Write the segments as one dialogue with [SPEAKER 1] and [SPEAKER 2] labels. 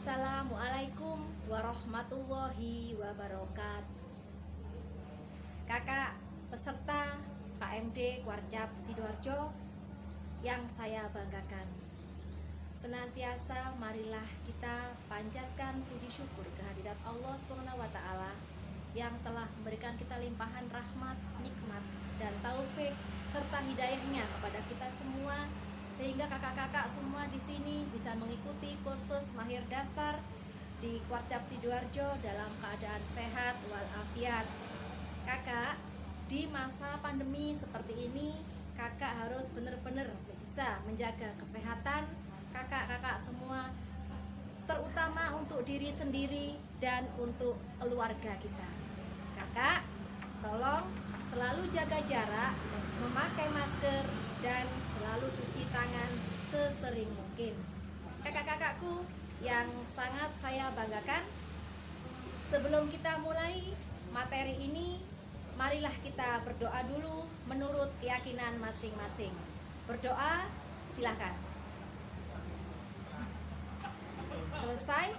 [SPEAKER 1] Assalamualaikum warahmatullahi wabarakatuh. Kakak peserta KMD Kuarcap Sidoarjo yang saya banggakan, senantiasa marilah kita panjatkan puji syukur kehadirat Allah SWT yang telah memberikan kita limpahan rahmat, nikmat, dan taufik serta hidayahnya kepada kita semua, sehingga kakak-kakak semua di sini bisa mengikuti kursus mahir dasar di Kuarcap Sidoarjo dalam keadaan sehat walafiat. Kakak, di masa pandemi seperti ini, kakak harus benar-benar bisa menjaga kesehatan kakak-kakak semua, terutama untuk diri sendiri dan untuk keluarga kita. Kakak, tolong selalu jaga jarak, memakai masker, dan selalu cuci tangan sesering mungkin. Kakak-kakakku yang sangat saya banggakan, sebelum kita mulai materi ini, marilah kita berdoa dulu menurut keyakinan masing-masing. Berdoa, silakan. Selesai,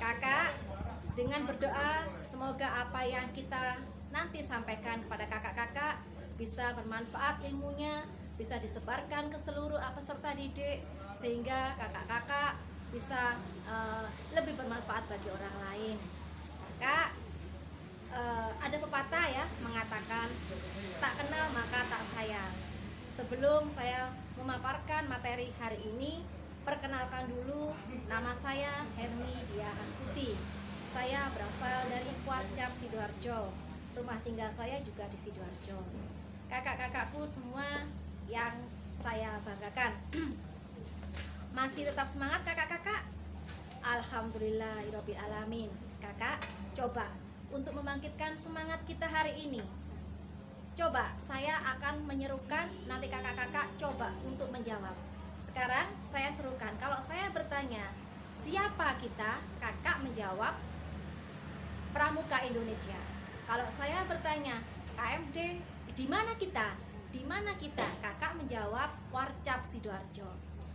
[SPEAKER 1] kakak, dengan berdoa semoga apa yang kita nanti sampaikan kepada kakak-kakak bisa bermanfaat ilmunya, bisa disebarkan ke seluruh peserta didik, sehingga kakak-kakak bisa lebih bermanfaat bagi orang lain. Kakak, ada pepatah ya mengatakan tak kenal maka tak sayang. Sebelum saya memaparkan materi hari ini, perkenalkan dulu, nama saya Hermi Dia Astuti. Saya berasal dari Kuarcap Sidoarjo. Rumah tinggal saya juga di Sidoarjo. Kakak-kakakku semua yang saya banggakan, masih tetap semangat kakak-kakak? Alhamdulillahirabbil alamin. Kakak, coba untuk membangkitkan semangat kita hari ini. Coba saya akan menyerukan, nanti kakak-kakak coba untuk menjawab. Sekarang saya serukan, kalau saya bertanya siapa kita, kakak menjawab Pramuka Indonesia. Kalau saya bertanya KMD, di mana kita? Di mana kita? Kakak menjawab Kuarcap Sidoarjo.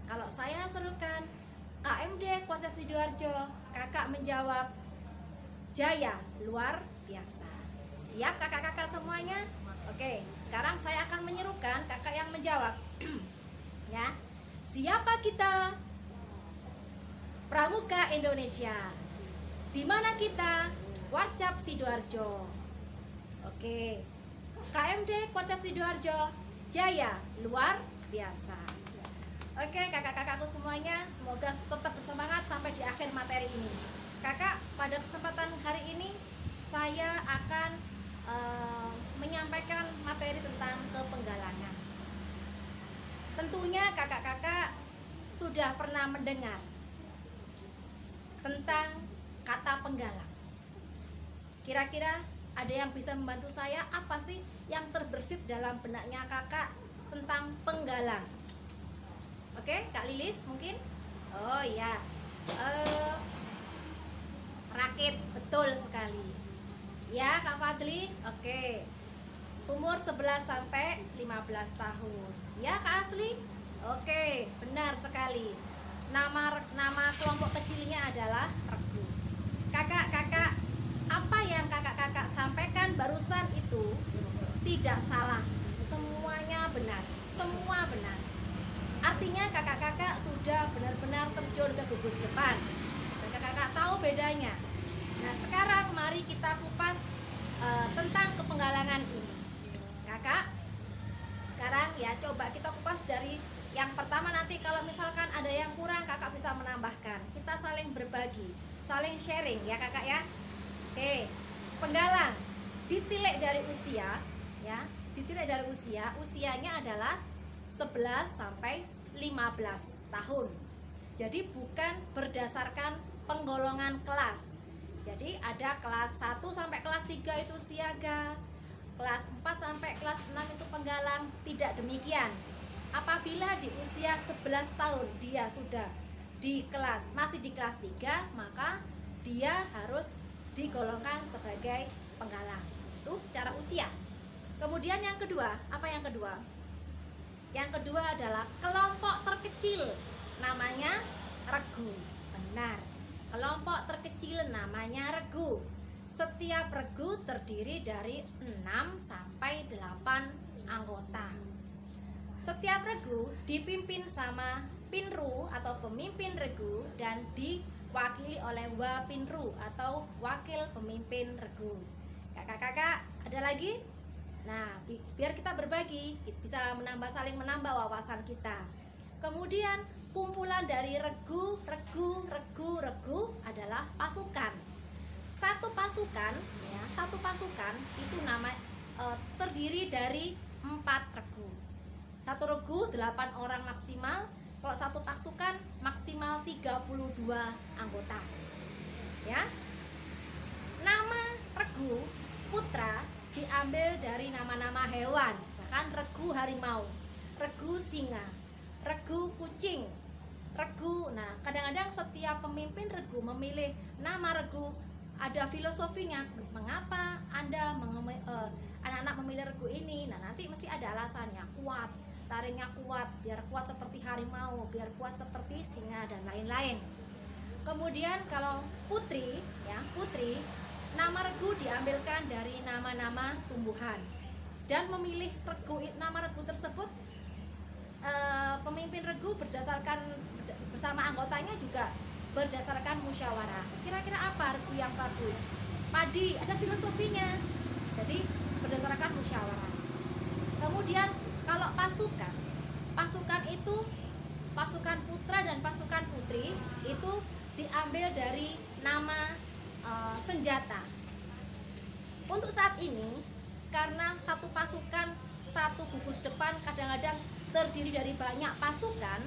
[SPEAKER 1] Kalau saya serukan KMD Kuarcap Sidoarjo, kakak menjawab Jaya luar biasa. Siap kakak-kakak semuanya? Oke, sekarang saya akan menyerukan, kakak yang menjawab. Ya. Siapa kita? Pramuka Indonesia. Di mana kita? Kuarcap Sidoarjo. Oke. KMD Kuarcap Sidoarjo, Jaya luar biasa. Oke, kakak-kakakku semuanya, semoga tetap bersemangat sampai di akhir materi ini. Kakak, pada kesempatan hari ini saya akan menyampaikan materi tentang kepenggalangan. Tentunya kakak-kakak sudah pernah mendengar tentang kata penggalang. Kira-kira ada yang bisa membantu saya, apa sih yang terbersit dalam benaknya kakak tentang penggalang? Oke, Kak Lilis mungkin? Oh iya, rakit, betul sekali. Ya, Kak Fadli, oke. Umur 11 sampai 15 tahun. Ya, Kak Asli? Oke, benar sekali. Nama kelompok kecilnya adalah regu. Kakak-kakak, apa yang kakak-kakak sampaikan barusan itu tidak salah. Semuanya benar, semua benar. Artinya kakak-kakak sudah benar-benar terjun ke gugus depan. Dan kakak-kakak tahu bedanya. Nah, sekarang mari kita kupas tentang kepenggalangan ini. Kakak, sekarang ya coba kita kupas dari yang pertama, nanti kalau misalkan ada yang kurang kakak bisa menambahkan. Kita saling berbagi, saling sharing ya kakak ya. Oke, penggalang ditilik dari usia ya, ditilik dari usianya adalah 11 sampai 15 tahun. Jadi bukan berdasarkan penggolongan kelas. Jadi ada kelas 1 sampai kelas 3 itu siaga, kelas 4 sampai kelas 6 itu penggalang. Tidak demikian. Apabila di usia 11 tahun dia sudah masih di kelas 3, maka dia harus digolongkan sebagai penggalang. Itu secara usia. Kemudian yang kedua, apa yang kedua? Yang kedua adalah kelompok terkecil, namanya regu. Benar. Kelompok terkecil namanya regu. Setiap regu terdiri dari 6 sampai 8 anggota. Setiap regu dipimpin sama pinru atau pemimpin regu dan diwakili oleh wapinru atau wakil pemimpin regu. Kakak-kakak, ada lagi? Nah, biar kita berbagi, bisa saling menambah wawasan kita. Kemudian kumpulan dari regu adalah pasukan. Satu pasukan itu terdiri dari 4 regu. Satu regu 8 orang maksimal. Kalau satu pasukan maksimal 32 anggota. Ya. Nama regu putra diambil dari nama-nama hewan. Misalkan regu harimau, regu singa, regu kucing, regu. Nah, kadang-kadang setiap pemimpin regu memilih nama regu ada filosofinya. Mengapa anak-anak memilih regu ini? Nah, nanti mesti ada alasannya. Kuat, taringnya kuat, biar kuat seperti harimau, biar kuat seperti singa dan lain-lain. Kemudian kalau putri, nama regu diambilkan dari nama-nama tumbuhan. Dan memilih nama regu tersebut, pemimpin regu bersama anggotanya juga berdasarkan musyawarah. Kira-kira apa regu yang bagus? Padi, ada filosofinya. Jadi berdasarkan musyawarah. Kemudian kalau pasukan itu pasukan putra dan pasukan putri itu diambil dari nama senjata. Untuk saat ini, karena satu pasukan, satu gugus depan kadang-kadang terdiri dari banyak pasukan,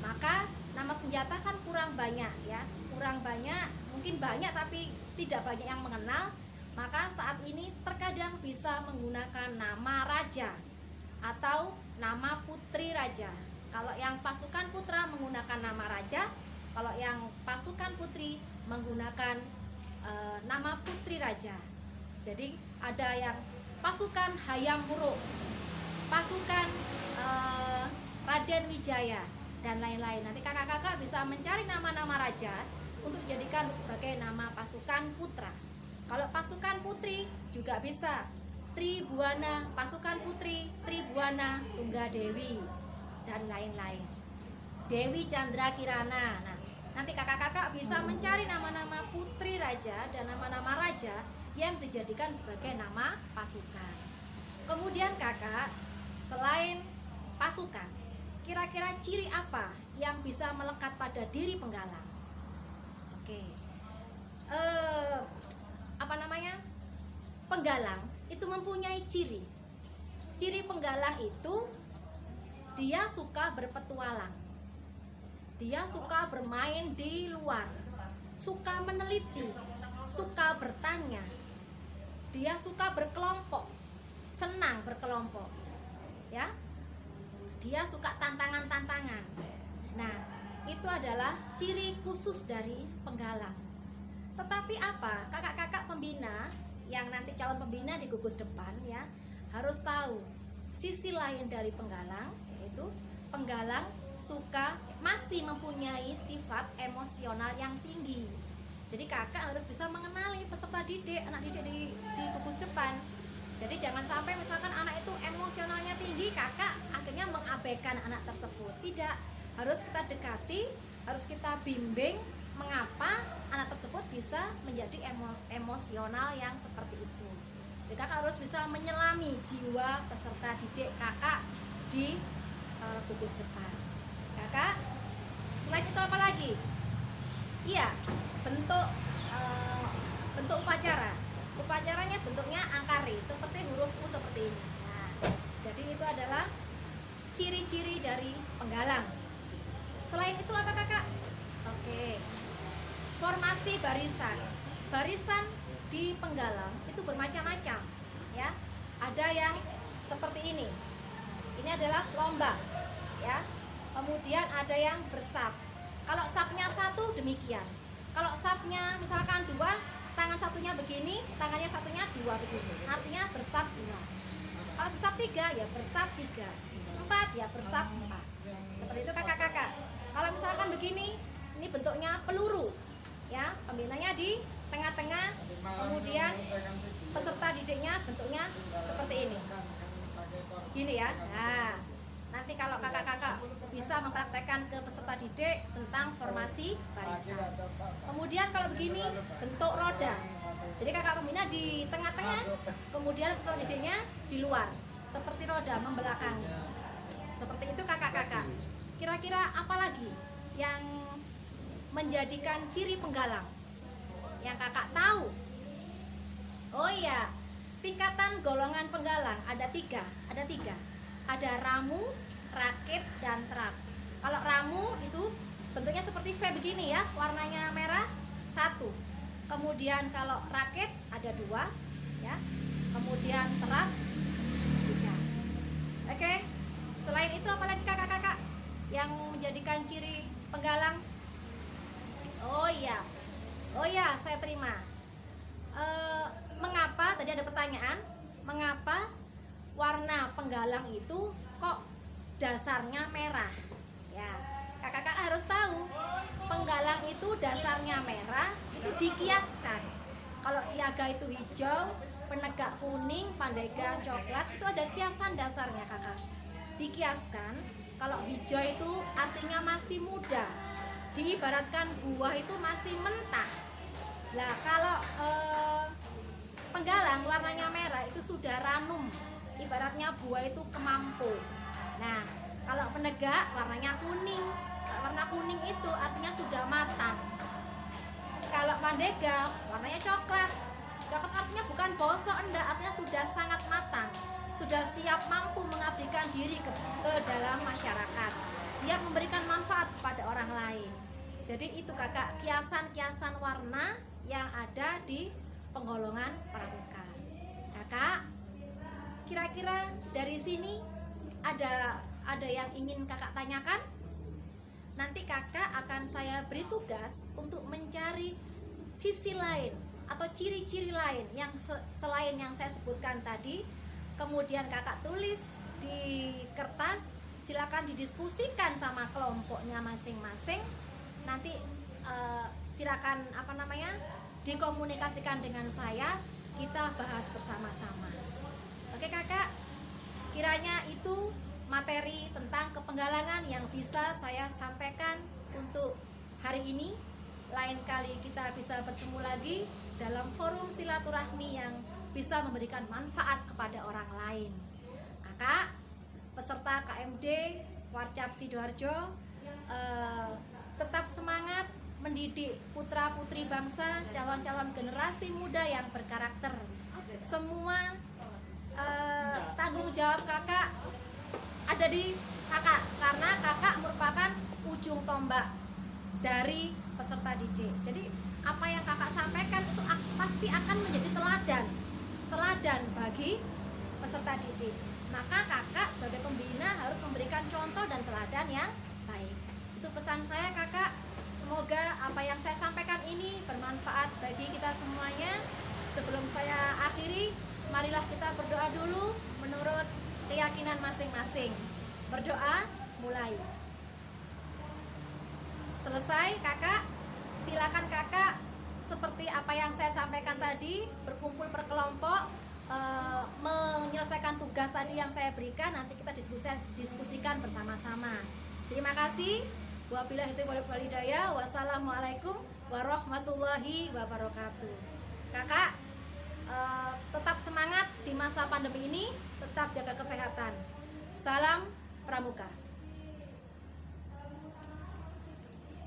[SPEAKER 1] maka nama senjata kan kurang banyak ya, mungkin banyak tapi tidak banyak yang mengenal. Maka saat ini terkadang bisa menggunakan nama raja atau nama putri raja. Kalau yang pasukan putra menggunakan nama raja, kalau yang pasukan putri menggunakan nama putri raja. Jadi ada yang pasukan Hayam Wuruk, pasukan Raden Wijaya dan lain-lain. Nanti kakak-kakak bisa mencari nama-nama raja untuk dijadikan sebagai nama pasukan putra. Kalau pasukan putri juga bisa Tribuana, pasukan putri Tribuana Tunggadewi dan lain-lain. Dewi Chandra Kirana. Nah, nanti kakak-kakak bisa mencari nama-nama putri raja dan nama-nama raja yang dijadikan sebagai nama pasukan. Kemudian kakak, selain pasukan, kira-kira ciri apa yang bisa melekat pada diri penggalang? Oke. Penggalang itu mempunyai ciri. Ciri penggalang itu dia suka berpetualang. Dia suka bermain di luar, suka meneliti, suka bertanya. Dia suka berkelompok, senang berkelompok. Ya. Dia suka tantangan-tantangan. Nah, itu adalah ciri khusus dari penggalang. Tetapi apa? Kakak-kakak pembina yang nanti calon pembina di gugus depan ya, harus tahu sisi lain dari penggalang, yaitu penggalang masih mempunyai sifat emosional yang tinggi. Jadi kakak harus bisa mengenali peserta didik, anak didik di gugus depan. Jadi jangan sampai misalkan anak itu emosionalnya tinggi, kakak akhirnya mengabaikan anak tersebut. Tidak, harus kita dekati, harus kita bimbing mengapa anak tersebut bisa menjadi emosional yang seperti itu. Jadi kakak harus bisa menyelami jiwa peserta didik kakak di gugus depan. Kakak, selain itu apa lagi? Iya, bentuk upacara. Upacaranya bentuknya angkari, seperti huruf U seperti ini. Nah, jadi itu adalah ciri-ciri dari penggalang. Selain itu apa kakak? Oke. Formasi barisan. Barisan di penggalang itu bermacam-macam, ya. Ada yang seperti ini. Ini adalah lomba, ya. Kemudian ada yang bersap. Kalau sapnya satu demikian. Kalau sapnya misalkan 2, tangan satunya begini, tangannya satunya 2 begini. Artinya bersap 2. Kalau bersap 3 ya bersap 3. 4 ya bersap 4. Seperti itu kakak-kakak. Kalau misalkan begini, ini bentuknya peluru. ya, pembinanya di tengah-tengah, kemudian peserta didiknya bentuknya seperti ini, gini ya. Nah, nanti kalau kakak-kakak bisa mempraktekkan ke peserta didik tentang formasi barisan. Kemudian kalau begini bentuk roda, jadi kakak pembina di tengah-tengah, kemudian peserta didiknya di luar, seperti roda membelakangi. Seperti itu kakak-kakak. Kira-kira apa lagi yang menjadikan ciri penggalang yang kakak tahu? Oh iya, tingkatan golongan penggalang ada tiga. Ada ramu, rakit, dan trap. Kalau ramu itu bentuknya seperti V begini ya, warnanya merah, 1. Kemudian kalau rakit ada 2 ya. Kemudian trap 3. Oke. Selain itu apalagi kakak-kakak yang menjadikan ciri penggalang? Oh iya, saya terima. Mengapa tadi ada pertanyaan? Mengapa warna penggalang itu kok dasarnya merah? Ya, kakak-kakak harus tahu. Penggalang itu dasarnya merah, itu dikiaskan. Kalau siaga itu hijau, penegak kuning, pandega coklat, itu ada kiasan dasarnya kakak. Dikiaskan, kalau hijau itu artinya masih muda, diibaratkan buah itu masih mentah. Lah kalau penggalang warnanya merah itu sudah ranum, ibaratnya buah itu kemampu. Nah, kalau penegak warnanya kuning, warna kuning itu artinya sudah matang. Kalau pandega warnanya coklat, coklat artinya bukan bosok, enggak, artinya sudah sangat matang, sudah siap mampu mengabdikan diri ke dalam masyarakat, siap memberikan manfaat kepada orang lain. Jadi itu kakak, kiasan-kiasan warna yang ada di penggolongan pramuka. Kakak, kira-kira dari sini ada yang ingin kakak tanyakan? Nanti kakak akan saya beri tugas untuk mencari sisi lain atau ciri-ciri lain yang selain yang saya sebutkan tadi. Kemudian kakak tulis di kertas, silakan didiskusikan sama kelompoknya masing-masing. Nanti silakan dikomunikasikan dengan saya, kita bahas bersama-sama. Oke kakak, kiranya itu materi tentang kepenggalangan yang bisa saya sampaikan untuk hari ini. Lain kali kita bisa bertemu lagi dalam forum silaturahmi yang bisa memberikan manfaat kepada orang lain. Kakak, peserta KMD Warcap Sidoarjo, tetap semangat mendidik putra-putri bangsa, calon-calon generasi muda yang berkarakter. Semua tanggung jawab kakak ada di kakak, karena kakak merupakan ujung tombak dari peserta didik. Jadi apa yang kakak sampaikan itu pasti akan menjadi teladan bagi peserta didik. Maka kakak sebagai pembina harus memberikan contoh dan teladan yang baik. Itu pesan saya kakak. Semoga apa yang saya sampaikan ini bermanfaat bagi kita semuanya. Sebelum saya akhiri, marilah kita berdoa dulu menurut keyakinan masing-masing. Berdoa, mulai. Selesai kakak, silakan kakak seperti apa yang saya sampaikan tadi, berkumpul per kelompok, menyelesaikan tugas tadi yang saya berikan. Nanti kita diskusikan bersama-sama. Terima kasih. Wabillahi taufiq wal hidayah. Wassalamualaikum warahmatullahi wabarakatuh. Kakak, tetap semangat di masa pandemi ini, tetap jaga kesehatan. Salam Pramuka.